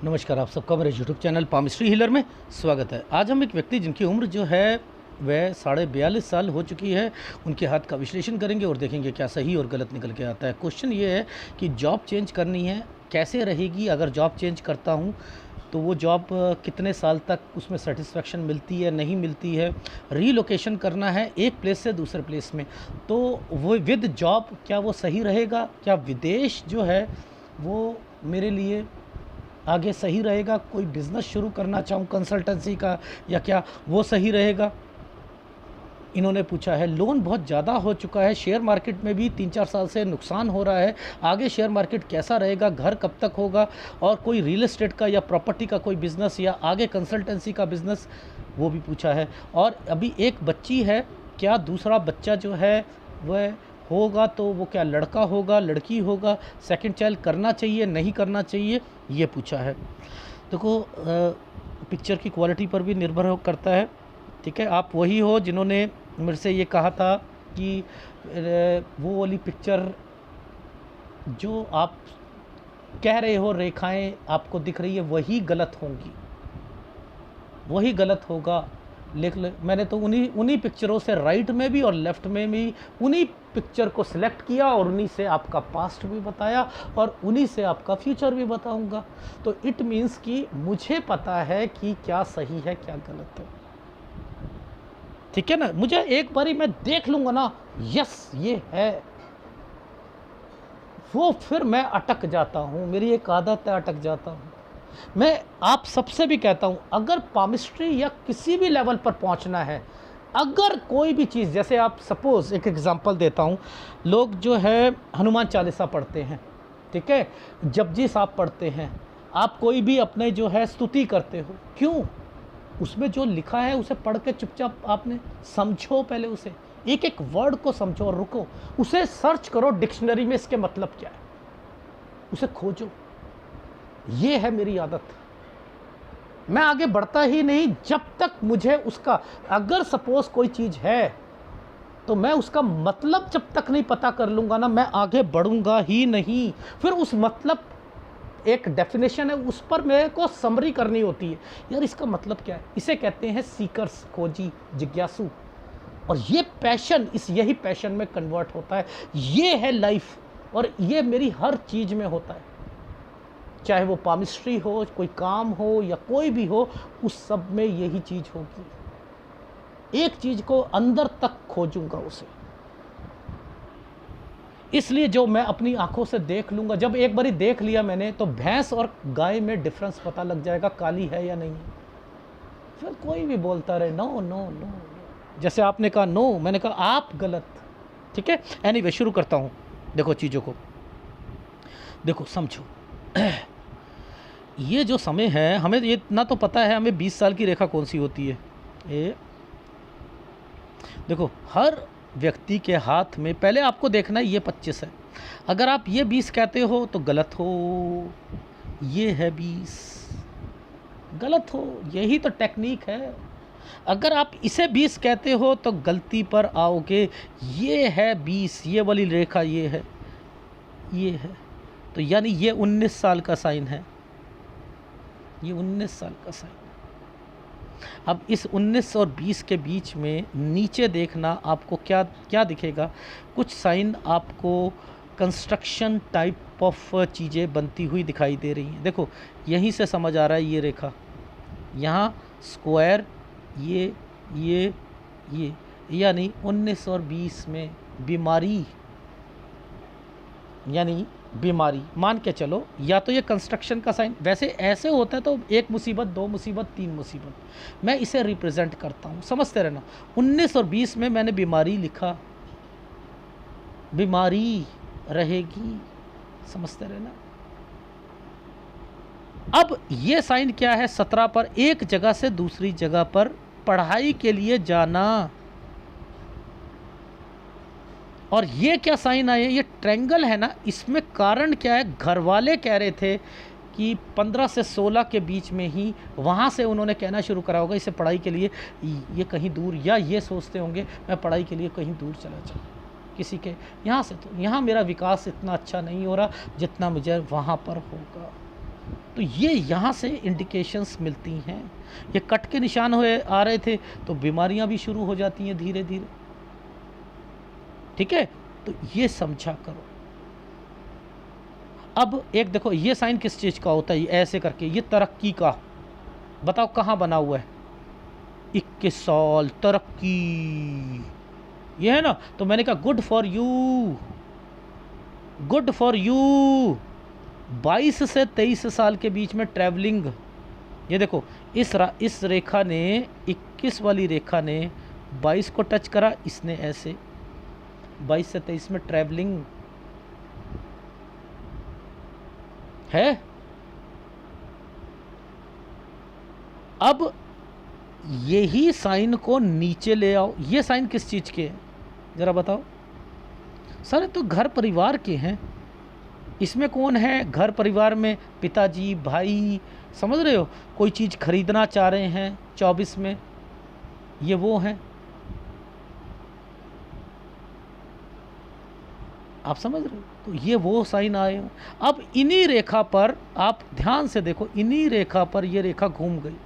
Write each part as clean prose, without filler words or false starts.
नमस्कार, आप सबका मेरे यूट्यूब चैनल पामिस्ट्री हीलर में स्वागत है। आज हम एक व्यक्ति जिनकी उम्र जो है वह 42.5 साल हो चुकी है, उनके हाथ का विश्लेषण करेंगे और देखेंगे क्या सही और गलत निकल के आता है। क्वेश्चन ये है कि जॉब चेंज करनी है, कैसे रहेगी? अगर जॉब चेंज करता हूँ तो वो जॉब कितने साल तक उसमें सेटिस्फेक्शन मिलती है, नहीं मिलती है? रीलोकेशन करना है एक प्लेस से दूसरे प्लेस में, तो वो विद जॉब क्या वो सही रहेगा? क्या विदेश जो है वो मेरे लिए आगे सही रहेगा? कोई बिज़नेस शुरू करना चाहूँ कंसल्टेंसी का, या क्या वो सही रहेगा? इन्होंने पूछा है। लोन बहुत ज़्यादा हो चुका है, शेयर मार्केट में भी 3-4 साल से नुकसान हो रहा है, आगे शेयर मार्केट कैसा रहेगा, घर कब तक होगा, और कोई रियल एस्टेट का या प्रॉपर्टी का कोई बिज़नेस या आगे कंसल्टेंसी का बिज़नेस, वो भी पूछा है। और अभी एक बच्ची है, क्या दूसरा बच्चा जो है वह होगा तो वो क्या लड़का होगा, लड़की होगा, सेकंड चाइल्ड करना चाहिए, नहीं करना चाहिए, ये पूछा है। देखो, पिक्चर की क्वालिटी पर भी निर्भर करता है, ठीक है। आप वही हो जिन्होंने मेरे से ये कहा था कि वो वाली पिक्चर जो आप कह रहे हो, रेखाएं आपको दिख रही है, वही गलत होंगी, वही गलत होगा। मैंने तो उन्हीं पिक्चरों से राइट में भी और लेफ़्ट में भी उन्हीं पिक्चर को सिलेक्ट किया और उन्हीं से आपका पास्ट भी बताया और उन्हीं से आपका फ्यूचर भी बताऊंगा। तो इट मीन्स कि मुझे पता है कि क्या सही है क्या गलत है, ठीक है ना। मुझे एक बारी मैं देख लूँगा ना, यस ये है, वो फिर मैं अटक जाता हूँ। मेरी एक आदत है, अटक जाता हूँ। मैं आप सबसे भी कहता हूँ, अगर पामिस्ट्री या किसी भी लेवल पर पहुँचना है, अगर कोई भी चीज़, जैसे आप सपोज़ एक एग्ज़ाम्पल देता हूँ, लोग जो है हनुमान चालीसा पढ़ते हैं, ठीक है, जपजी साहब पढ़ते हैं, आप कोई भी अपने जो है स्तुति करते हो, क्यों? उसमें जो लिखा है उसे पढ़ के चुपचाप आपने समझो, पहले उसे एक एक वर्ड को समझो और रुको, उसे सर्च करो डिक्शनरी में इसके मतलब क्या है, उसे खोजो। ये है मेरी आदत। मैं आगे बढ़ता ही नहीं जब तक मुझे उसका, अगर सपोज कोई चीज़ है तो मैं उसका मतलब जब तक नहीं पता कर लूँगा ना, मैं आगे बढ़ूँगा ही नहीं। फिर उस मतलब, एक डेफिनेशन है, उस पर मेरे को समरी करनी होती है, यार इसका मतलब क्या है। इसे कहते हैं सीकर्स, खोजी, जिज्ञासु। और ये पैशन, यही पैशन में कन्वर्ट होता है। ये है लाइफ, और ये मेरी हर चीज़ में होता है, चाहे वो पामिस्ट्री हो, कोई काम हो या कोई भी हो, उस सब में यही चीज़ होगी। एक चीज़ को अंदर तक खोजूंगा उसे, इसलिए जो मैं अपनी आंखों से देख लूँगा, जब एक बारी देख लिया मैंने, तो भैंस और गाय में डिफरेंस पता लग जाएगा, काली है या नहीं। फिर कोई भी बोलता रहे नो नो नो, जैसे आपने कहा नो, मैंने कहा आप गलत, ठीक है। एनीवे, शुरू करता हूँ। देखो चीज़ों को, देखो समझो। ये जो समय है, हमें ये इतना तो पता है, हमें 20 साल की रेखा कौन सी होती है। ये देखो, हर व्यक्ति के हाथ में पहले आपको देखना है ये 25 है। अगर आप ये 20 कहते हो तो गलत हो, ये है 20, गलत हो। यही तो टेक्निक है। अगर आप इसे 20 कहते हो तो गलती पर आओगे। ये है 20, ये वाली रेखा ये है, ये है, तो यानी ये 19 साल का साइन है, ये 19 साल का साइन। अब इस 19 और 20 के बीच में नीचे देखना, आपको क्या क्या दिखेगा? कुछ साइन आपको कंस्ट्रक्शन टाइप ऑफ चीज़ें बनती हुई दिखाई दे रही हैं। देखो, यहीं से समझ आ रहा है, ये रेखा यहाँ स्क्वायर, ये यानी 19 और 20 में बीमारी, यानी बीमारी मान के चलो, या तो ये कंस्ट्रक्शन का साइन। वैसे ऐसे होता है तो एक मुसीबत, दो मुसीबत, तीन मुसीबत, मैं इसे रिप्रेजेंट करता हूँ, समझते रहना। 19 और 20 में मैंने बीमारी लिखा, बीमारी रहेगी, समझते रहना। अब ये साइन क्या है? 17 पर एक जगह से दूसरी जगह पर पढ़ाई के लिए जाना। और ये क्या साइन आए? ये ट्रायंगल है ना, इसमें कारण क्या है? घर वाले कह रहे थे कि 15 से 16 के बीच में ही, वहाँ से उन्होंने कहना शुरू करा होगा इसे पढ़ाई के लिए, ये कहीं दूर, या ये सोचते होंगे मैं पढ़ाई के लिए कहीं दूर चला जाऊँ किसी के यहाँ से, तो यहाँ मेरा विकास इतना अच्छा नहीं हो रहा जितना मुझे वहाँ पर होगा। तो ये यहाँ से इंडिकेशंस मिलती हैं। ये कट के निशान हुए आ रहे थे तो बीमारियाँ भी शुरू हो जाती हैं धीरे धीरे। ठीक है, तो ये समझा करो। अब एक देखो, ये साइन किस चीज़ का होता है, ऐसे करके, ये तरक्की का, बताओ कहाँ बना हुआ है, 21 साल तरक्की, ये है ना। तो मैंने कहा good for you, good for you. 22 से 23 साल के बीच में ट्रैवलिंग, ये देखो इस रेखा ने, 21 वाली रेखा ने 22 को टच करा, इसने ऐसे 22 से 23 में ट्रैवलिंग है। अब यही साइन को नीचे ले आओ। ये साइन किस चीज़ के हैं ज़रा बताओ। सर तो घर परिवार के हैं। इसमें कौन है घर परिवार में, पिताजी, भाई, समझ रहे हो, कोई चीज़ खरीदना चाह रहे हैं 24 में, ये वो हैं, आप समझ रहे हो। तो ये वो साइन आए हो। अब इन्हीं रेखा पर आप ध्यान से देखो, इन्हीं रेखा पर ये रेखा घूम गई,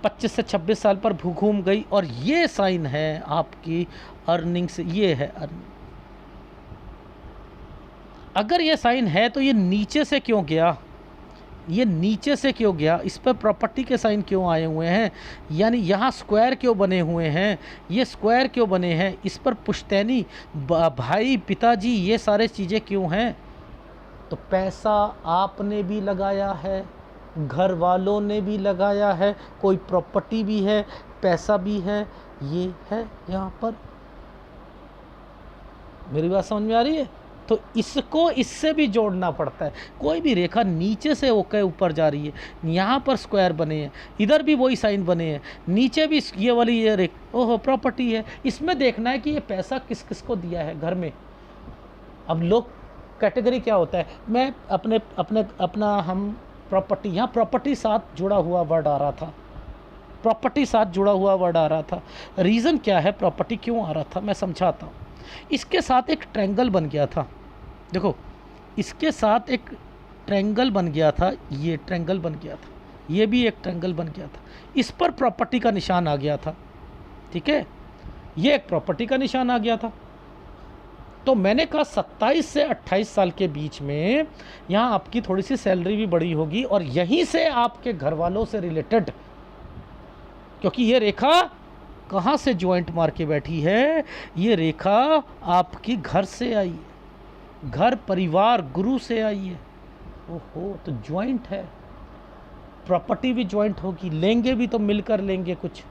25 से 26 साल पर घूम गई, और ये साइन है आपकी अर्निंग से, ये है अर्निंग। अगर ये साइन है तो ये नीचे से क्यों गया, ये नीचे से क्यों गया, इस पर प्रॉपर्टी के साइन क्यों आए हुए हैं, यानी यहाँ स्क्वायर क्यों बने हुए हैं, ये स्क्वायर क्यों बने हैं, इस पर पुश्तैनी, भाई, पिताजी, ये सारे चीज़ें क्यों हैं। तो पैसा आपने भी लगाया है, घर वालों ने भी लगाया है, कोई प्रॉपर्टी भी है, पैसा भी है, ये है यहाँ पर। मेरी बात समझ में आ रही है। तो इसको इससे भी जोड़ना पड़ता है। कोई भी रेखा नीचे से होकर ऊपर जा रही है, यहाँ पर स्क्वायर बने हैं, इधर भी वही साइन बने हैं, नीचे भी ये वाली ये रेखा, ओहो प्रॉपर्टी है, इसमें देखना है कि ये पैसा किस किस को दिया है घर में। अब लोग कैटेगरी क्या होता है, मैं अपना हम प्रॉपर्टी, यहाँ प्रॉपर्टी साथ जुड़ा हुआ वर्ड आ रहा था, प्रॉपर्टी साथ जुड़ा हुआ वर्ड आ रहा था। रीज़न क्या है, प्रॉपर्टी क्यों आ रहा था, मैं समझाता हूँ। इसके साथ एक ट्रायंगल बन गया था, देखो इसके साथ एक ट्रायंगल बन गया था, ये ट्रायंगल बन गया था, ये भी एक ट्रायंगल बन गया था, इस पर प्रॉपर्टी का निशान आ गया था। ठीक है, ये एक प्रॉपर्टी का निशान आ गया था। तो मैंने कहा 27 से 28 साल के बीच में यहाँ आपकी थोड़ी सी सैलरी भी बड़ी होगी, और यहीं से आपके घर वालों से रिलेटेड, क्योंकि ये रेखा कहाँ से ज्वाइंट मार के बैठी है, ये रेखा आपकी घर से आई है, घर परिवार गुरु से आई है। ओहो, तो ज्वाइंट है, प्रॉपर्टी भी ज्वाइंट होगी, लेंगे भी तो मिलकर लेंगे कुछ।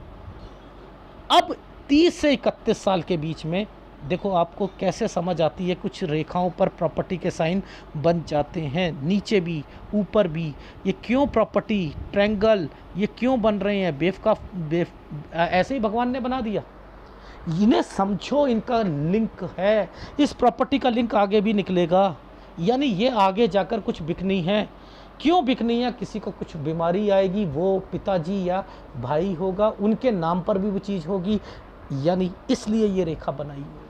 अब 30 से 31 साल के बीच में देखो आपको कैसे समझ आती है, कुछ रेखाओं पर प्रॉपर्टी के साइन बन जाते हैं, नीचे भी ऊपर भी। ये क्यों प्रॉपर्टी ट्रायंगल ये क्यों बन रहे हैं, ऐसे ही भगवान ने बना दिया। इन्हें समझो, इनका लिंक है, इस प्रॉपर्टी का लिंक आगे भी निकलेगा, यानी ये आगे जाकर कुछ बिकनी है। क्यों बिकनी है, किसी को कुछ बीमारी आएगी, वो पिताजी या भाई होगा, उनके नाम पर भी वो चीज़ होगी, यानी इसलिए ये रेखा बनाई है।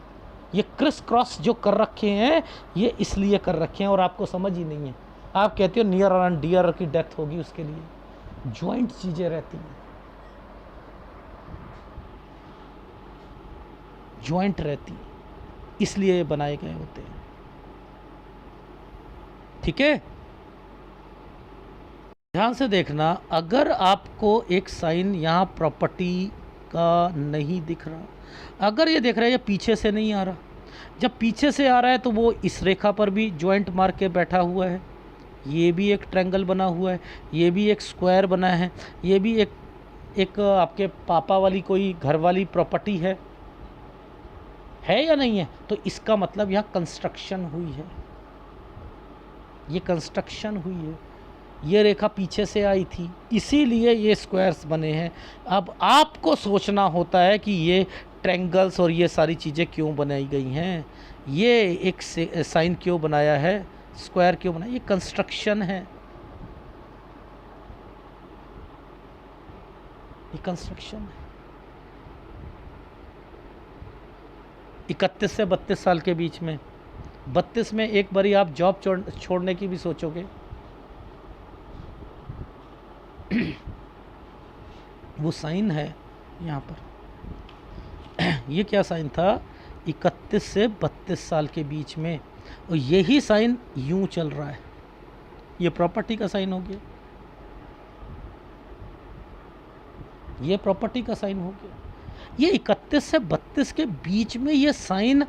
ये क्रिस क्रॉस जो कर रखे हैं, ये इसलिए कर रखे हैं, और आपको समझ ही नहीं है। आप कहते हो नियर एंड डियर की डेथ होगी, उसके लिए ज्वाइंट चीज़ें रहती हैं, ज्वाइंट रहती हैं, इसलिए ये बनाए गए होते हैं। ठीक है, ध्यान से देखना, अगर आपको एक साइन यहाँ प्रॉपर्टी का नहीं दिख रहा, अगर ये देख रहा है ये पीछे से नहीं आ रहा, जब पीछे से आ रहा है तो वो इस रेखा पर भी ज्वाइंट मार के बैठा हुआ है, ये भी एक ट्रायंगल बना हुआ है, ये भी एक स्क्वायर बना है, ये भी एक आपके पापा वाली कोई घर वाली प्रॉपर्टी है या नहीं है। तो इसका मतलब यहाँ कंस्ट्रक्शन हुई है, ये कंस्ट्रक्शन हुई है, ये रेखा पीछे से आई थी, इसीलिए ये स्क्वायर्स बने हैं। अब आपको सोचना होता है कि ये ट्रायंगल्स और ये सारी चीज़ें क्यों बनाई गई हैं, ये एक साइन क्यों बनाया है, स्क्वायर क्यों बनाया, ये कंस्ट्रक्शन है, ये कंस्ट्रक्शन है। 31 से 32 साल के बीच में, 32 में एक बारी आप जॉब छोड़ने की भी सोचोगे, वो साइन है यहाँ पर। ये क्या साइन था? 31 से 32 साल के बीच में, और यही साइन यूं चल रहा है। ये प्रॉपर्टी का साइन हो गया, ये प्रॉपर्टी का साइन हो गया। ये 31 से 32 के बीच में ये साइन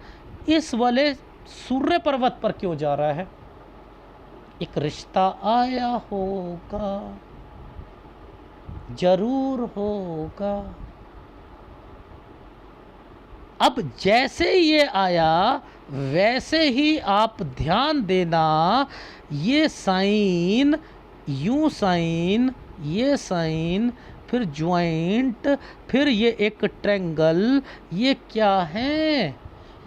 इस वाले सूर्य पर्वत पर क्यों जा रहा है? एक रिश्ता आया होगा, जरूर होगा। अब जैसे ये आया वैसे ही आप ध्यान देना, ये साइन, यूं साइन, ये साइन, फिर ज्वाइंट, फिर ये एक ट्रायंगल, ये क्या है?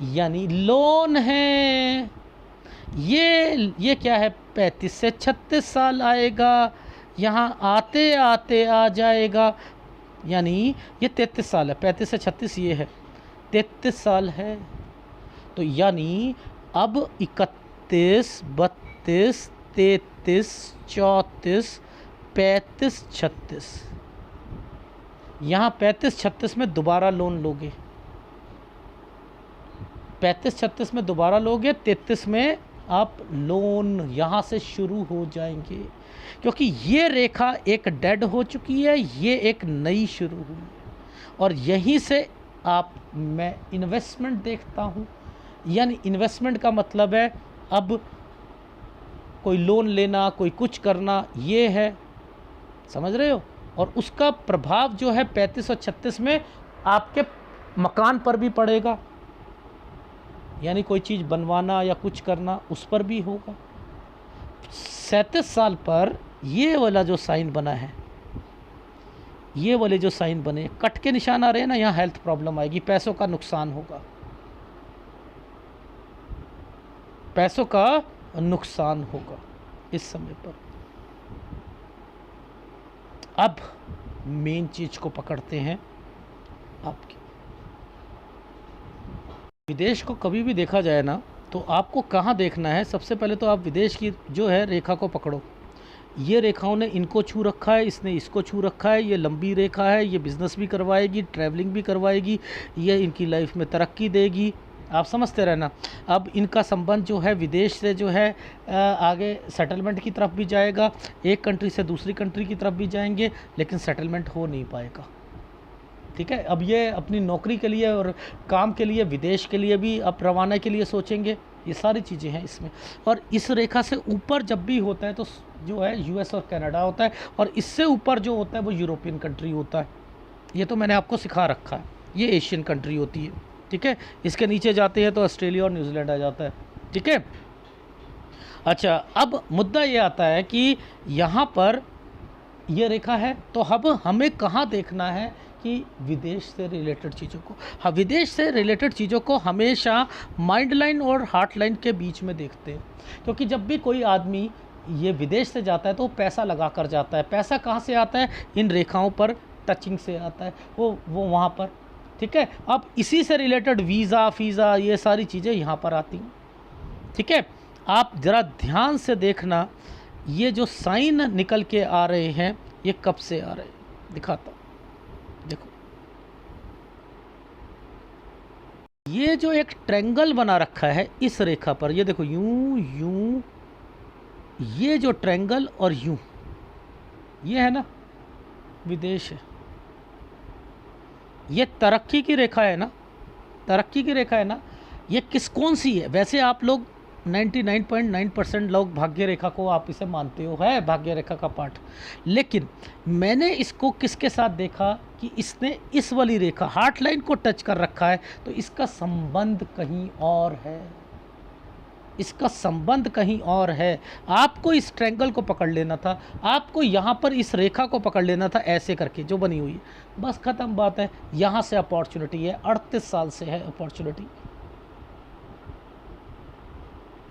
यानी लोन है। ये क्या है? 35 से 36 साल आएगा, यहाँ आते आते आ जाएगा। यानी ये 33 साल है, 35 से 36 ये है, 33 साल है। तो यानी अब 31, 32, 33, 34, 35, 36, यहाँ 35, 36 में दोबारा लोन लोगे, 35, 36 में दोबारा लोगे, 33 में आप लोन यहाँ से शुरू हो जाएंगे, क्योंकि ये रेखा एक डेड हो चुकी है, ये एक नई शुरू हुई है। और यहीं से आप, मैं इन्वेस्टमेंट देखता हूँ। यानी इन्वेस्टमेंट का मतलब है अब कोई लोन लेना, कोई कुछ करना, ये है, समझ रहे हो? और उसका प्रभाव जो है 35 और 36 में आपके मकान पर भी पड़ेगा, यानी कोई चीज़ बनवाना या कुछ करना उस पर भी होगा। 37 साल पर ये वाला जो साइन बना है, ये वाले जो साइन बने, कट के निशान आ रहे हैं ना, यहाँ हेल्थ प्रॉब्लम आएगी, पैसों का नुकसान होगा, पैसों का नुकसान होगा इस समय पर। अब मेन चीज को पकड़ते हैं आपकी। विदेश को कभी भी देखा जाए ना, तो आपको कहाँ देखना है? सबसे पहले तो आप विदेश की जो है रेखा को पकड़ो। ये रेखाओं ने इनको छू रखा है, इसने इसको छू रखा है, ये लंबी रेखा है, ये बिज़नेस भी करवाएगी, ट्रैवलिंग भी करवाएगी, ये इनकी लाइफ में तरक्की देगी, आप समझते रहना। अब इनका संबंध जो है विदेश से जो है आगे सेटलमेंट की तरफ भी जाएगा, एक कंट्री से दूसरी कंट्री की तरफ भी जाएंगे, लेकिन सेटलमेंट हो नहीं पाएगा, ठीक है। अब ये अपनी नौकरी के लिए और काम के लिए, विदेश के लिए भी अब रवाना के लिए सोचेंगे, ये सारी चीज़ें हैं इसमें। और इस रेखा से ऊपर जब भी होता है तो जो है यूएस और कनाडा होता है, और इससे ऊपर जो होता है वो यूरोपियन कंट्री होता है। ये तो मैंने आपको सिखा रखा है, ये एशियन कंट्री होती है, ठीक है। इसके नीचे जाते हैं तो ऑस्ट्रेलिया और न्यूजीलैंड आ जाता है, ठीक है। अच्छा, अब मुद्दा ये आता है कि यहाँ पर ये रेखा है, तो अब हमें कहाँ देखना है कि विदेश से रिलेटेड चीज़ों को। हाँ, विदेश से रिलेटेड चीज़ों को हमेशा माइंड लाइन और हार्ट लाइन के बीच में देखते हैं, क्योंकि जब भी कोई आदमी ये विदेश से जाता है तो पैसा लगा कर जाता है। पैसा कहाँ से आता है? इन रेखाओं पर टचिंग से आता है, वो वहाँ पर, ठीक है। अब इसी से रिलेटेड वीज़ा, फ़ीज़ा, ये सारी चीज़ें यहाँ पर आती हैं, ठीक है। आप ज़रा ध्यान से देखना, ये जो साइन निकल के आ रहे हैं ये कब से आ रहे हैं, दिखाता हूँ। देखो, ये जो एक ट्रायंगल बना रखा है इस रेखा पर, ये देखो, यूं यूं, ये जो ट्रायंगल और यूं, ये है ना विदेश है, ये तरक्की की रेखा है ना, तरक्की की रेखा है ना। ये कौन सी है? वैसे आप लोग 99.9% लोग भाग्य रेखा को आप इसे मानते हो, है भाग्य रेखा का पार्ट, लेकिन मैंने इसको किसके साथ देखा कि इसने इस वाली रेखा हार्ट लाइन को टच कर रखा है, तो इसका संबंध कहीं और है, इसका संबंध कहीं और है। आपको इस ट्रायंगल को पकड़ लेना था, आपको यहाँ पर इस रेखा को पकड़ लेना था, ऐसे करके जो बनी हुई है, बस ख़त्म बात है। यहाँ से अपॉर्चुनिटी है, 38 साल से है अपॉर्चुनिटी,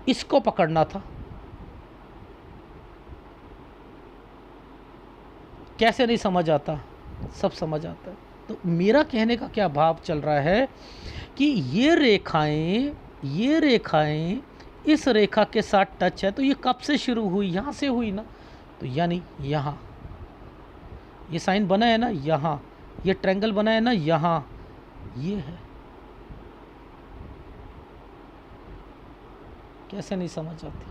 इसको पकड़ना था। कैसे नहीं समझ आता? सब समझ आता है। तो मेरा कहने का क्या भाव चल रहा है कि ये रेखाएं इस रेखा के साथ टच है, तो ये कब से शुरू हुई? यहाँ से हुई ना, तो यानी यहाँ ये साइन बना है ना यहाँ, ये ट्रायंगल बना है ना यहाँ, ये है। कैसे नहीं समझ आती?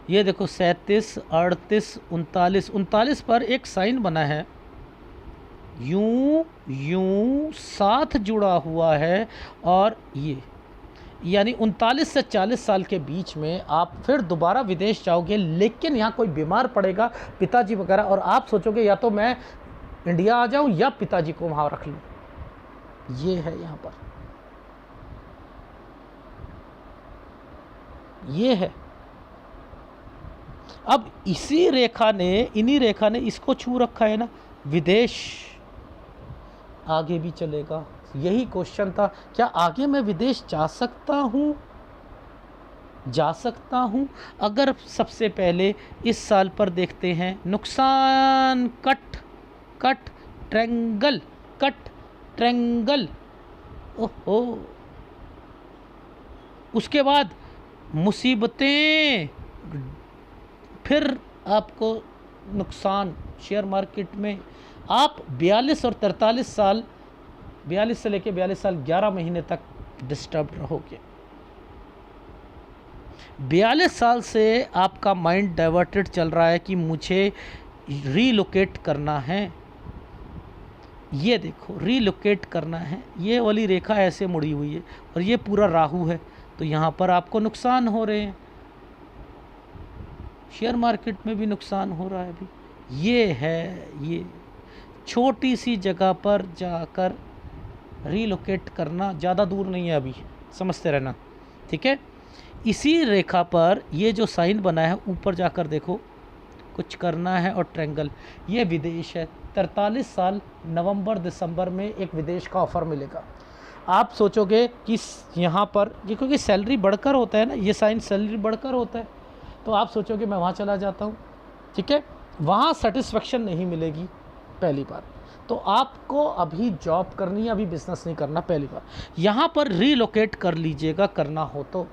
ये देखो 37, 38, 39, 39 पर एक साइन बना है, यूं यूं साथ जुड़ा हुआ है, और ये यानी 39 से 40 साल के बीच में आप फिर दोबारा विदेश जाओगे, लेकिन यहाँ कोई बीमार पड़ेगा पिताजी वगैरह, और आप सोचोगे या तो मैं इंडिया आ जाऊँ या पिताजी को वहाँ रख लूँ। ये है यहाँ पर, ये है। अब इसी रेखा ने, इन्हीं रेखा ने इसको छू रखा है ना, विदेश आगे भी चलेगा। यही क्वेश्चन था, क्या आगे मैं विदेश जा सकता हूँ? जा सकता हूँ। अगर सबसे पहले इस साल पर देखते हैं, नुकसान cut cut triangle, cut triangle, ओहो। उसके बाद मुसीबतें, फिर आपको नुकसान शेयर मार्केट में। आप 42 और 43 साल, 42 से लेकर 42 साल 11 महीने तक डिस्टर्ब रहोगे। 42 साल से आपका माइंड डाइवर्टेड चल रहा है कि मुझे रीलोकेट करना है। ये देखो रीलोकेट करना है, ये वाली रेखा ऐसे मुड़ी हुई है और ये पूरा राहु है, तो यहाँ पर आपको नुकसान हो रहे हैं। शेयर मार्केट में भी नुकसान हो रहा है अभी। ये है, ये छोटी सी जगह पर जाकर रीलोकेट करना, ज़्यादा दूर नहीं है अभी, समझते रहना, ठीक है। इसी रेखा पर ये जो साइन बना है, ऊपर जाकर देखो, कुछ करना है, और ट्रायंगल, ये विदेश है। 43 साल नवंबर दिसंबर में एक विदेश का ऑफ़र मिलेगा। आप सोचोगे कि यहाँ पर, ये क्योंकि सैलरी बढ़कर होता है ना, ये साइन सैलरी बढ़कर होता है, तो आप सोचोगे मैं वहाँ चला जाता हूँ, ठीक है। वहाँ सेटिस्फेक्शन नहीं मिलेगी, पहली बात तो आपको अभी जॉब करनी है, अभी बिजनेस नहीं करना, पहली बात। यहाँ पर रीलोकेट कर लीजिएगा, करना हो तो,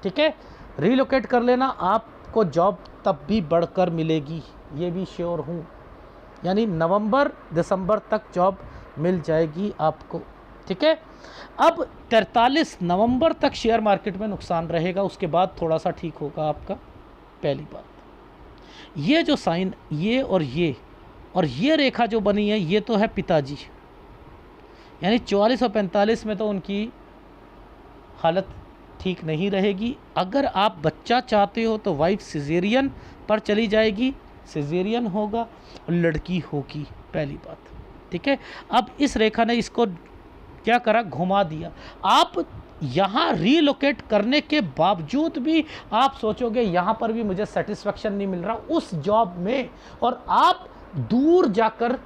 ठीक है। रीलोकेट कर लेना, आपको जॉब तब भी बढ़कर मिलेगी, ये भी श्योर हूँ। यानी नवंबर दिसंबर तक जॉब मिल जाएगी आपको, ठीक है। अब 43 नवंबर तक शेयर मार्केट में नुकसान रहेगा, उसके बाद थोड़ा सा ठीक होगा आपका, पहली बात। ये जो साइन, ये और ये रेखा जो बनी है, ये तो है पिताजी, यानी 44 और 45 में तो उनकी हालत ठीक नहीं रहेगी। अगर आप बच्चा चाहते हो तो वाइफ सिजेरियन पर चली जाएगी, सिजेरियन होगा और लड़की होगी, पहली बात, ठीक है। अब इस रेखा ने इसको क्या करा, घुमा दिया। आप यहाँ रीलोकेट करने के बावजूद भी आप सोचोगे यहाँ पर भी मुझे सेटिस्फेक्शन नहीं मिल रहा उस जॉब में, और आप दूर जाकर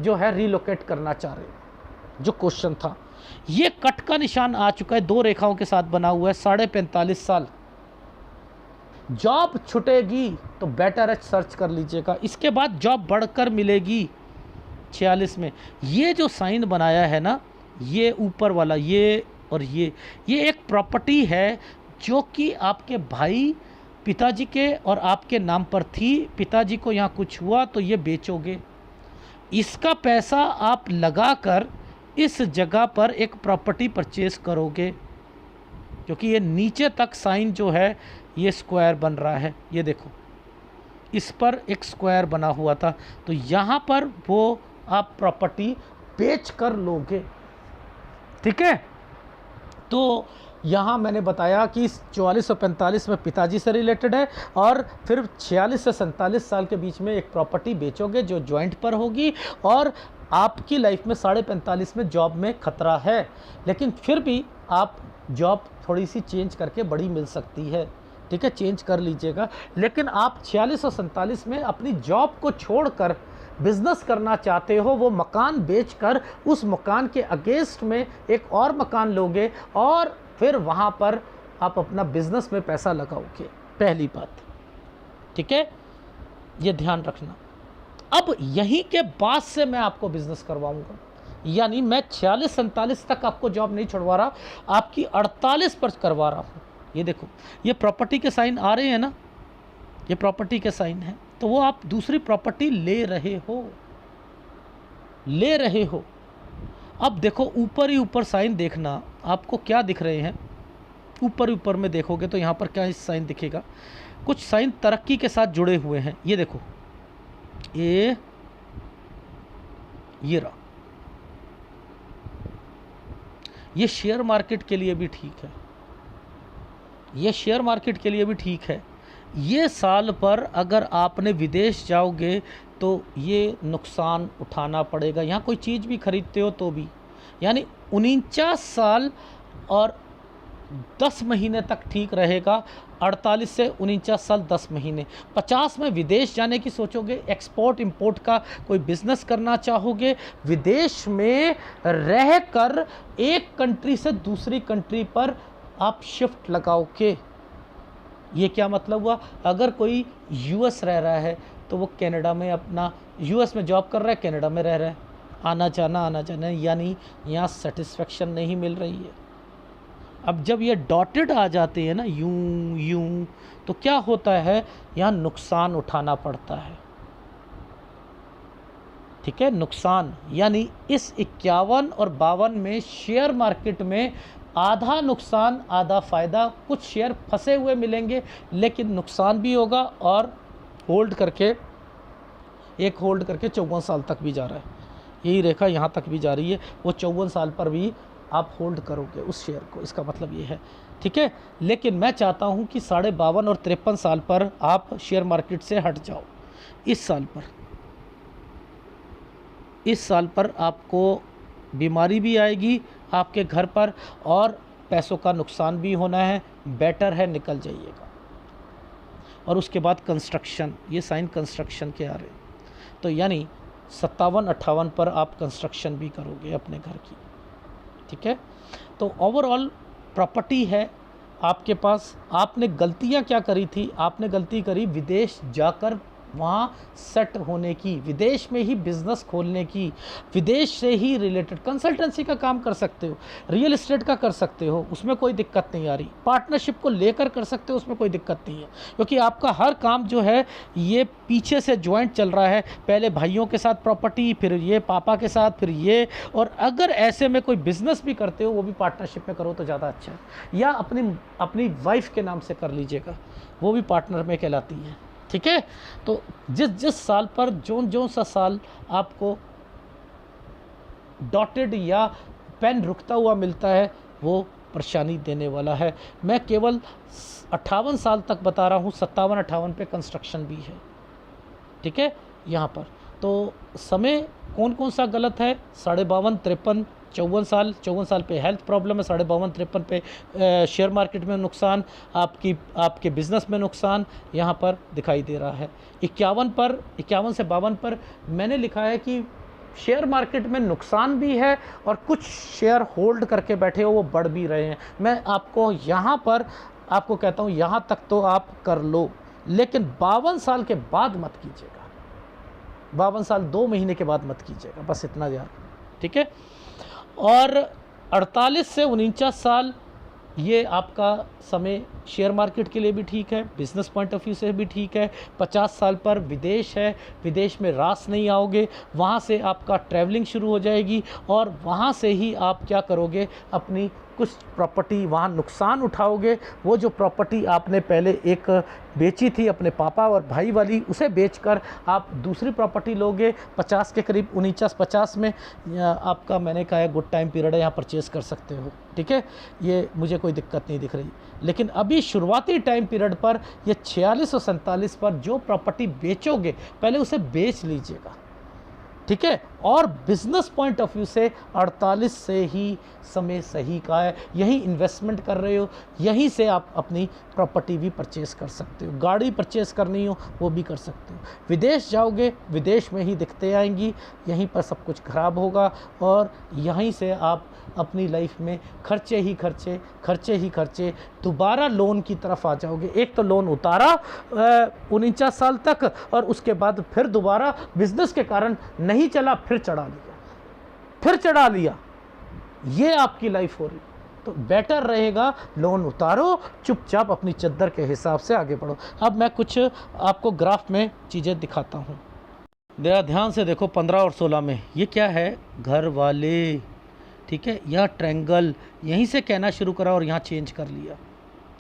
जो है रीलोकेट करना चाह रहे हो। जो क्वेश्चन था, ये कट का निशान आ चुका है, दो रेखाओं के साथ बना हुआ है, 45 साल। जॉब छुटेगी तो बेटर एच सर्च कर लीजिएगा, इसके बाद जॉब बढ़कर मिलेगी 46 में। ये जो साइन बनाया है ना, ये ऊपर वाला, ये और ये एक प्रॉपर्टी है जो कि आपके भाई पिताजी के और आपके नाम पर थी। पिताजी को यहाँ कुछ हुआ तो ये बेचोगे, इसका पैसा आप लगाकर इस जगह पर एक प्रॉपर्टी परचेज करोगे, क्योंकि ये नीचे तक साइन जो है ये स्क्वायर बन रहा है, ये देखो इस पर एक स्क्वायर बना हुआ था, तो यहाँ पर वो आप प्रॉपर्टी बेच कर लोगे, ठीक है। तो यहाँ मैंने बताया कि 44 और 45 में पिताजी से रिलेटेड है, और फिर 46 से 47 साल के बीच में एक प्रॉपर्टी बेचोगे जो जॉइंट पर होगी, और आपकी लाइफ में 45 में जॉब में खतरा है, लेकिन फिर भी आप जॉब थोड़ी सी चेंज करके बड़ी मिल सकती है, ठीक है, चेंज कर लीजिएगा। लेकिन आप 46 और 47 में अपनी जॉब को छोड़कर बिज़नेस करना चाहते हो, वो मकान बेचकर उस मकान के अगेंस्ट में एक और मकान लोगे, और फिर वहाँ पर आप अपना बिज़नेस में पैसा लगाओगे, पहली बात, ठीक है, ये ध्यान रखना। अब यहीं के बाद से मैं आपको बिज़नेस करवाऊँगा, यानी मैं 46-47 तक आपको जॉब नहीं छुड़वा रहा, आपकी 48 पर करवा रहा हूँ, ये देखो, ये प्रॉपर्टी के साइन आ रहे हैं ना, ये प्रॉपर्टी के साइन हैं, तो वो आप दूसरी प्रॉपर्टी ले रहे हो, ले रहे हो। अब देखो ऊपर ही ऊपर साइन देखना, आपको क्या दिख रहे हैं, ऊपर ऊपर में देखोगे तो यहाँ पर क्या साइन दिखेगा, कुछ साइन तरक्की के साथ जुड़े हुए हैं। ये देखो, ये रहा, ये शेयर मार्केट के लिए भी ठीक है, ये शेयर मार्केट के लिए भी ठीक है। ये साल पर अगर आपने विदेश जाओगे तो ये नुकसान उठाना पड़ेगा, यहाँ कोई चीज़ भी खरीदते हो तो भी, यानी 49 साल और 10 महीने तक ठीक रहेगा, 48 से 49 साल 10 महीने। 50 में विदेश जाने की सोचोगे, एक्सपोर्ट इंपोर्ट का कोई बिजनेस करना चाहोगे, विदेश में रहकर एक कंट्री से दूसरी कंट्री पर आप शिफ्ट लगाओगे। ये क्या मतलब हुआ, अगर कोई यूएस रह रहा है तो वो कनाडा में अपना, यूएस में जॉब कर रहा है, कनाडा में रह रहा है, आना जाना, यानी यहाँ सेटिस्फेक्शन नहीं मिल रही है। अब जब ये डॉटेड आ जाते हैं ना, यूं यूं, तो क्या होता है, यहाँ नुकसान उठाना पड़ता है। ठीक है, नुकसान, यानी इस 51 और 52 में शेयर मार्केट में आधा नुकसान आधा फ़ायदा, कुछ शेयर फंसे हुए मिलेंगे लेकिन नुकसान भी होगा, और होल्ड करके 54 साल तक भी जा रहा है, यही रेखा यहाँ तक भी जा रही है, वो 54 साल पर भी आप होल्ड करोगे उस शेयर को, इसका मतलब ये है। ठीक है, लेकिन मैं चाहता हूँ कि 52.5 और 53 साल पर आप शेयर मार्केट से हट जाओ। इस साल पर आपको बीमारी भी आएगी आपके घर पर और पैसों का नुकसान भी होना है, बेटर है निकल जाइएगा। और उसके बाद कंस्ट्रक्शन, ये साइन कंस्ट्रक्शन के आ रहे हैं, तो यानी 57-58 पर आप कंस्ट्रक्शन भी करोगे अपने घर की। ठीक है, तो ओवरऑल प्रॉपर्टी है आपके पास। आपने गलतियां क्या करी थी, आपने गलती करी विदेश जाकर वहाँ सेट होने की, विदेश में ही बिज़नेस खोलने की, विदेश से ही रिलेटेड कंसल्टेंसी का काम कर सकते हो, रियल एस्टेट का कर सकते हो, उसमें कोई दिक्कत नहीं आ रही, पार्टनरशिप को लेकर कर सकते हो, उसमें कोई दिक्कत नहीं है, क्योंकि आपका हर काम जो है ये पीछे से ज्वाइंट चल रहा है, पहले भाइयों के साथ प्रॉपर्टी, फिर ये पापा के साथ, फिर ये, और अगर ऐसे में कोई बिज़नेस भी करते हो वो भी पार्टनरशिप में करो तो ज़्यादा अच्छा है, या अपनी वाइफ के नाम से कर लीजिएगा, वो भी पार्टनर में कहलाती है। ठीक है, तो जिस साल पर जो सा साल आपको डॉटेड या पेन रुकता हुआ मिलता है वो परेशानी देने वाला है। मैं केवल 58 साल तक बता रहा हूँ, 57-58 पे कंस्ट्रक्शन भी है। ठीक है, यहाँ पर तो समय कौन सा गलत है, 52, 53, 54 साल पे हेल्थ प्रॉब्लम है, 52, 53 पे शेयर मार्केट में नुकसान, आपके बिज़नेस में नुकसान यहाँ पर दिखाई दे रहा है। 51 से 52 पर मैंने लिखा है कि शेयर मार्केट में नुकसान भी है और कुछ शेयर होल्ड करके बैठे हो, वो बढ़ भी रहे हैं। मैं आपको यहाँ पर आपको कहता हूँ यहाँ तक तो आप कर लो, लेकिन 52 साल के बाद मत कीजिएगा, 52 साल 2 महीने के बाद मत कीजिएगा, बस इतना याद। ठीक है, और 48 से 49 साल ये आपका समय शेयर मार्केट के लिए भी ठीक है, बिज़नेस पॉइंट ऑफ व्यू से भी ठीक है। 50 साल पर विदेश है, विदेश में रास नहीं आओगे, वहाँ से आपका ट्रैवलिंग शुरू हो जाएगी और वहाँ से ही आप क्या करोगे, अपनी कुछ प्रॉपर्टी वहाँ नुकसान उठाओगे। वो जो प्रॉपर्टी आपने पहले एक बेची थी अपने पापा और भाई वाली, उसे बेचकर आप दूसरी प्रॉपर्टी लोगे 50 के करीब, 49-50 में आपका, मैंने कहा है गुड टाइम पीरियड है, यहाँ परचेज़ कर सकते हो। ठीक है, ये मुझे कोई दिक्कत नहीं दिख रही, लेकिन अभी शुरुआती टाइम पीरियड पर ये 46 और 47 पर जो प्रॉपर्टी बेचोगे पहले उसे बेच लीजिएगा। ठीक है, और बिज़नेस पॉइंट ऑफ व्यू से 48 से ही समय सही का है, यहीं इन्वेस्टमेंट कर रहे हो, यहीं से आप अपनी प्रॉपर्टी भी परचेज़ कर सकते हो, गाड़ी परचेज़ करनी हो वो भी कर सकते हो। विदेश जाओगे, विदेश में ही दिक्कतें आएंगी, यहीं पर सब कुछ ख़राब होगा और यहीं से आप अपनी लाइफ में खर्चे ही खर्चे दोबारा लोन की तरफ आ जाओगे। एक तो लोन उतारा 49 साल तक और उसके बाद फिर दोबारा बिजनेस के कारण नहीं चला, फिर चढ़ा लिया, ये आपकी लाइफ हो रही। तो बेटर रहेगा लोन उतारो, चुपचाप अपनी चद्दर के हिसाब से आगे बढ़ो। अब मैं कुछ आपको ग्राफ में चीज़ें दिखाता हूँ। ध्यान से देखो 15 और 16 में ये क्या है, घर वाले, ठीक है। यह ट्रायंगल यहीं से कहना शुरू करा और यहाँ चेंज कर लिया,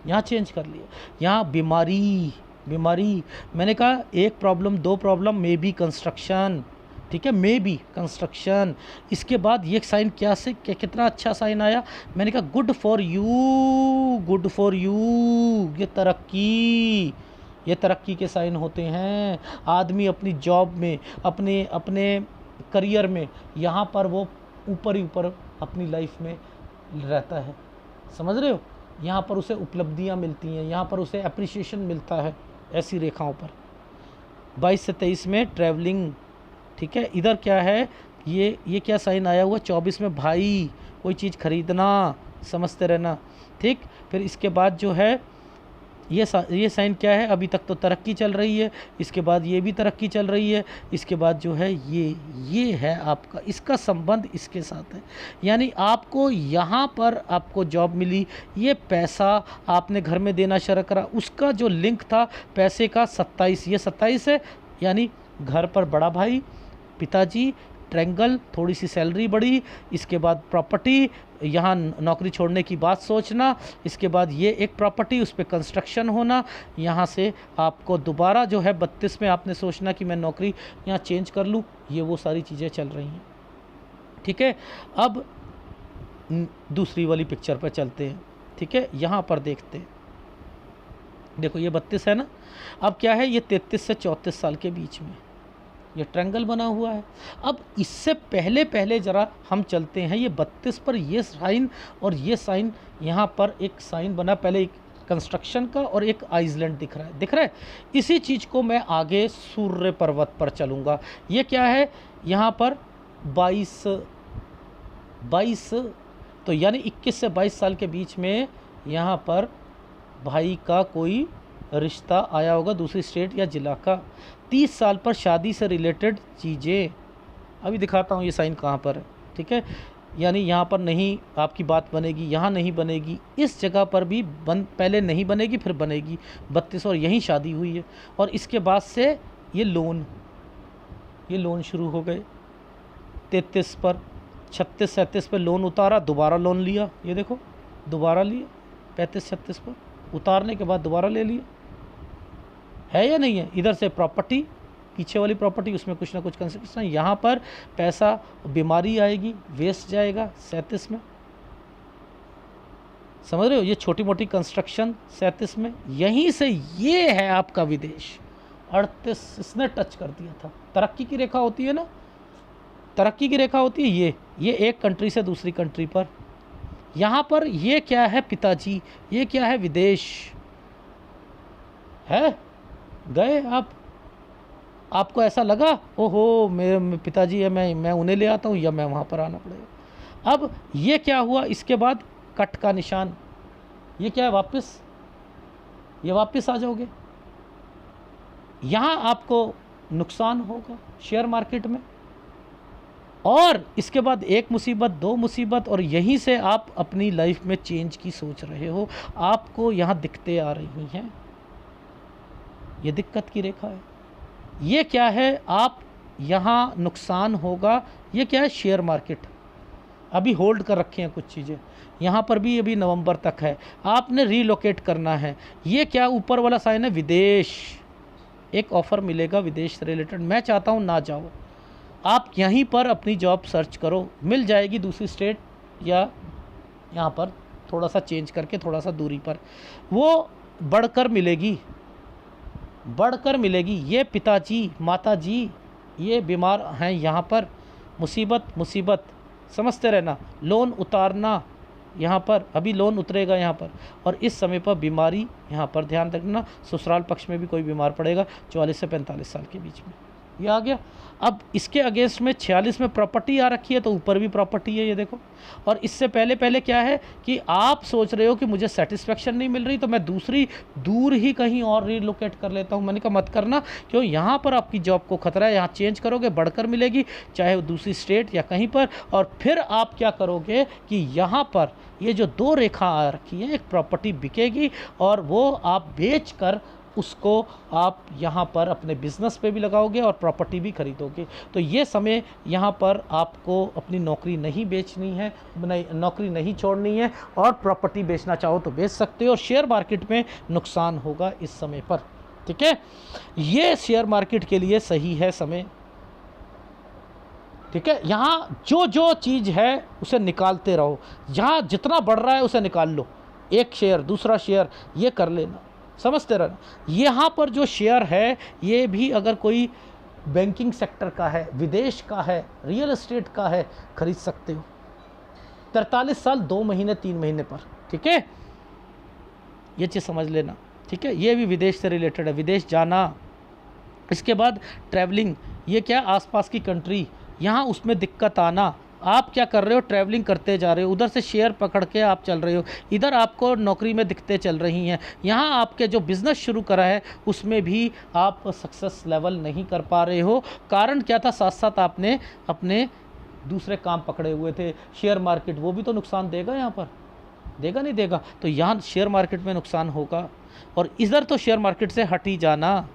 यहाँ चेंज कर लिया। यहाँ बीमारी, बीमारी मैंने कहा एक प्रॉब्लम, दो प्रॉब्लम, मे बी कंस्ट्रक्शन, ठीक है, मे बी कंस्ट्रक्शन। इसके बाद ये साइन क्या से क्या, कितना अच्छा साइन आया, मैंने कहा good for you, good for you. ये तरक्की, ये तरक्की के साइन होते हैं। आदमी अपनी जॉब में, अपने अपने करियर में, यहाँ पर वो ऊपर ही ऊपर अपनी लाइफ में रहता है, समझ रहे हो। यहाँ पर उसे उपलब्धियाँ मिलती हैं, यहाँ पर उसे अप्रिसिएशन मिलता है, ऐसी रेखाओं पर। 22 से 23 में ट्रैवलिंग, ठीक है। इधर क्या है, ये क्या साइन आया हुआ, 24 में भाई, कोई चीज़ खरीदना, समझते रहना, ठीक। फिर इसके बाद जो है ये साइन क्या है, अभी तक तो तरक्की चल रही है, इसके बाद ये भी तरक्की चल रही है, इसके बाद जो है ये है आपका, इसका संबंध इसके साथ है। यानी आपको यहाँ पर आपको जॉब मिली, ये पैसा आपने घर में देना शुरू करा, उसका जो लिंक था पैसे का 27, ये 27 है। यानी घर पर बड़ा भाई, पिताजी, ट्रायंगल, थोड़ी सी सैलरी बढ़ी, इसके बाद प्रॉपर्टी, यहाँ नौकरी छोड़ने की बात सोचना, इसके बाद ये एक प्रॉपर्टी, उस पर कंस्ट्रक्शन होना, यहाँ से आपको दोबारा जो है 32 में आपने सोचना कि मैं नौकरी यहाँ चेंज कर लूँ। ये वो सारी चीज़ें चल रही हैं, ठीक है। अब दूसरी वाली पिक्चर पर चलते हैं, ठीक है। यहाँ पर देखते हैं, देखो ये 32 है ना, अब क्या है, ये 33 से 34 साल के बीच में ये ट्रायंगल बना हुआ है। अब इससे पहले ज़रा हम चलते हैं ये 32 पर, ये साइन और ये साइन, यहाँ पर एक साइन बना, पहले एक कंस्ट्रक्शन का और एक आइसलैंड दिख रहा है, दिख रहा है। इसी चीज़ को मैं आगे सूर्य पर्वत पर चलूँगा। ये क्या है, यहाँ पर 22 तो यानी 21 से 22 साल के बीच में यहाँ पर भाई का कोई रिश्ता आया होगा दूसरी स्टेट या ज़िला का। 30 साल पर शादी से रिलेटेड चीज़ें, अभी दिखाता हूँ ये साइन कहाँ पर है, ठीक है। यानी यहाँ पर नहीं आपकी बात बनेगी, यहाँ नहीं बनेगी, इस जगह पर भी पहले नहीं बनेगी फिर बनेगी। 32 और यहीं शादी हुई है, और इसके बाद से ये लोन शुरू हो गए। 33 पर, 36-37 पर लोन उतारा, दोबारा लोन लिया, ये देखो दोबारा लिया। 35-36 पर उतारने के बाद दोबारा ले लिया, है या नहीं है। इधर से प्रॉपर्टी, पीछे वाली प्रॉपर्टी, उसमें कुछ ना कुछ कंस्ट्रक्शन, यहाँ पर पैसा, बीमारी आएगी, वेस्ट जाएगा 37 में, समझ रहे हो। ये छोटी मोटी कंस्ट्रक्शन 37 में, यहीं से ये है आपका विदेश। 38 इसने टच कर दिया था। तरक्की की रेखा होती है ना, तरक्की की रेखा होती है ये एक कंट्री से दूसरी कंट्री पर। यहाँ पर ये क्या है, पिताजी, ये क्या है, विदेश है। गए आपको ऐसा लगा, ओहो मेरे पिताजी है, मैं उन्हें ले आता हूँ, या मैं वहाँ पर आना पड़ेगा। अब ये क्या हुआ, इसके बाद कट का निशान, ये क्या है, वापस आ जाओगे। यहाँ आपको नुकसान होगा शेयर मार्केट में, और इसके बाद एक मुसीबत, दो मुसीबत, और यहीं से आप अपनी लाइफ में चेंज की सोच रहे हो, आपको यहाँ दिक्कतें आ रही हैं। ये दिक्कत की रेखा है। ये क्या है, आप यहाँ नुकसान होगा। ये क्या है, शेयर मार्केट, अभी होल्ड कर रखे हैं कुछ चीज़ें, यहाँ पर भी अभी नवंबर तक है, आपने रीलोकेट करना है। ये क्या ऊपर वाला साइन है, विदेश, एक ऑफ़र मिलेगा विदेश से रिलेटेड। मैं चाहता हूँ ना जाओ, आप यहीं पर अपनी जॉब सर्च करो, मिल जाएगी दूसरी स्टेट या यहाँ पर थोड़ा सा चेंज करके, थोड़ा सा दूरी पर, वो बढ़कर मिलेगी, बढ़कर मिलेगी। ये पिताजी, माताजी, ये बीमार हैं यहाँ पर, मुसीबत समझते रहना। लोन उतारना यहाँ पर, अभी लोन उतरेगा यहाँ पर, और इस समय पर बीमारी यहाँ पर ध्यान रखना। ससुराल पक्ष में भी कोई बीमार पड़ेगा 44 से 45 साल के बीच में। ये आ गया। अब इसके अगेंस्ट में 46 में प्रॉपर्टी आ रखी है, तो ऊपर भी प्रॉपर्टी है, ये देखो। और इससे पहले पहले क्या है कि आप सोच रहे हो कि मुझे सेटिस्फेक्शन नहीं मिल रही, तो मैं दूसरी दूर ही कहीं और रिलोकेट कर लेता हूँ। मैंने कहा मत करना, क्यों, यहाँ पर आपकी जॉब को खतरा है, यहाँ चेंज करोगे बढ़कर मिलेगी, चाहे वो दूसरी स्टेट या कहीं पर। और फिर आप क्या करोगे कि यहाँ पर ये जो 2 रेखा आ रखी है, एक प्रॉपर्टी बिकेगी और वो आप बेच कर उसको आप यहाँ पर अपने बिज़नेस पे भी लगाओगे और प्रॉपर्टी भी खरीदोगे। तो ये समय यहाँ पर आपको अपनी नौकरी नहीं बेचनी है, नौकरी नहीं छोड़नी है, और प्रॉपर्टी बेचना चाहो तो बेच सकते हो। और शेयर मार्केट में नुकसान होगा इस समय पर, ठीक है। ये शेयर मार्केट के लिए सही है समय, ठीक है। यहाँ जो जो चीज़ है उसे निकालते रहो, जहाँ जितना बढ़ रहा है उसे निकाल लो, एक शेयर दूसरा शेयर ये कर लेना, समझते रहना। यहाँ पर जो शेयर है ये भी अगर कोई बैंकिंग सेक्टर का है, विदेश का है, रियल एस्टेट का है, खरीद सकते हो 43 साल 2 महीने 3 महीने पर, ठीक है। ये चीज़ समझ लेना, ठीक है। ये भी विदेश से रिलेटेड है, विदेश जाना। इसके बाद ट्रैवलिंग, ये क्या, आसपास की कंट्री, यहाँ उसमें दिक्कत आना। आप क्या कर रहे हो, ट्रैवलिंग करते जा रहे हो, उधर से शेयर पकड़ के आप चल रहे हो, इधर आपको नौकरी में दिक्कतें चल रही हैं, यहाँ आपके जो बिज़नेस शुरू करा है उसमें भी आप सक्सेस लेवल नहीं कर पा रहे हो। कारण क्या था, साथ साथ आपने अपने दूसरे काम पकड़े हुए थे। शेयर मार्केट वो भी तो नुकसान देगा, यहाँ पर देगा नहीं देगा, तो यहाँ शेयर मार्केट में नुकसान होगा। और इधर तो शेयर मार्केट से हट ही जाना,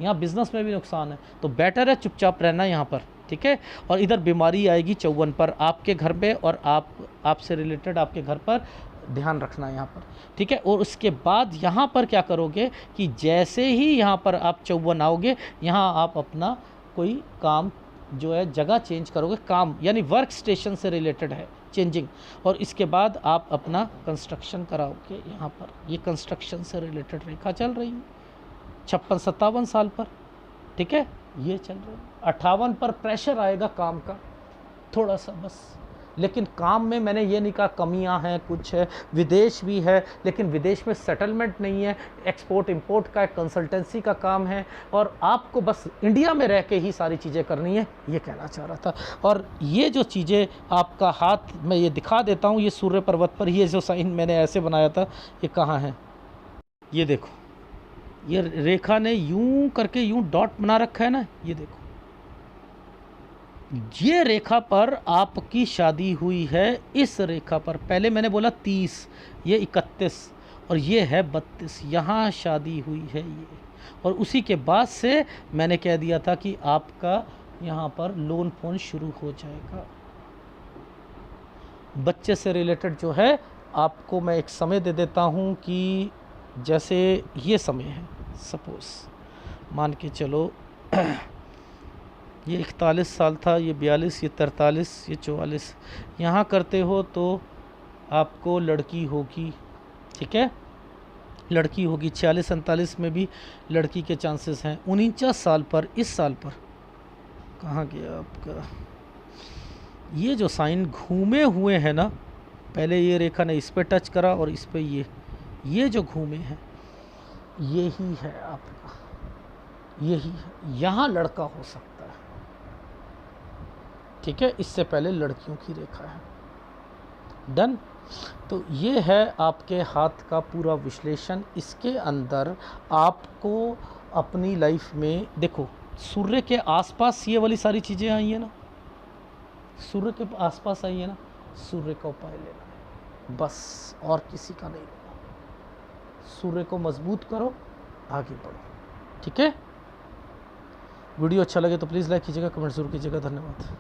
यहाँ बिज़नेस में भी नुकसान है, तो बेटर है चुपचाप रहना यहाँ पर, ठीक है। और इधर बीमारी आएगी 54 पर आपके घर पे, और आपसे रिलेटेड आपके घर पर ध्यान रखना यहाँ पर, ठीक है। और उसके बाद यहाँ पर क्या करोगे कि जैसे ही यहाँ पर आप 54 आओगे, यहाँ आप अपना कोई काम जो है जगह चेंज करोगे, काम यानी वर्क स्टेशन से रिलेटेड है चेंजिंग। और इसके बाद आप अपना कंस्ट्रक्शन कराओगे, यहाँ पर ये कंस्ट्रक्शन से रिलेटेड रेखा चल रही है 56-57 साल पर, ठीक है। ये चल रहा है 58 पर प्रेशर आएगा काम का थोड़ा सा बस, लेकिन काम में मैंने ये नहीं कहा कमियां हैं, कुछ है, विदेश भी है, लेकिन विदेश में सेटलमेंट नहीं है, एक्सपोर्ट इंपोर्ट का कंसल्टेंसी का काम है, और आपको बस इंडिया में रह के ही सारी चीज़ें करनी है, ये कहना चाह रहा था। और ये जो चीज़ें आपका हाथ मैं ये दिखा देता हूँ, ये सूर्य पर्वत पर ये जो साइन मैंने ऐसे बनाया था, ये कहाँ है, ये देखो, ये रेखा ने यूं करके यूं डॉट बना रखा है ना, ये देखो, ये रेखा पर आपकी शादी हुई है। इस रेखा पर पहले मैंने बोला 30, ये 31 और ये है 32, यहाँ शादी हुई है ये। और उसी के बाद से मैंने कह दिया था कि आपका यहाँ पर लोन फोन शुरू हो जाएगा। बच्चे से रिलेटेड जो है आपको मैं एक समय दे देता हूँ कि जैसे ये समय है, सपोज़ मान के चलो ये 41 साल था, ये 42, ये 43, ये 44, यहाँ करते हो तो आपको लड़की होगी, ठीक है, लड़की होगी। 46-47 में भी लड़की के चांसेस हैं। 49 साल पर, इस साल पर कहाँ गया आपका, ये जो साइन घूमे हुए हैं ना, पहले ये रेखा ने इस पे टच करा और इस पे ये जो घूमे हैं यही है आपका, यही है, यहाँ लड़का हो सकता है, ठीक है। इससे पहले लड़कियों की रेखा है, डन। तो ये है आपके हाथ का पूरा विश्लेषण। इसके अंदर आपको अपनी लाइफ में देखो, सूर्य के आसपास ये वाली सारी चीज़ें आई हैं ना, सूर्य के आसपास आई है ना, सूर्य का उपाय लेना है बस, और किसी का नहीं लेना। सूर्य को मजबूत करो, आगे बढ़ो, ठीक है। वीडियो अच्छा लगे तो प्लीज़ लाइक कीजिएगा, कमेंट जरूर कीजिएगा। धन्यवाद।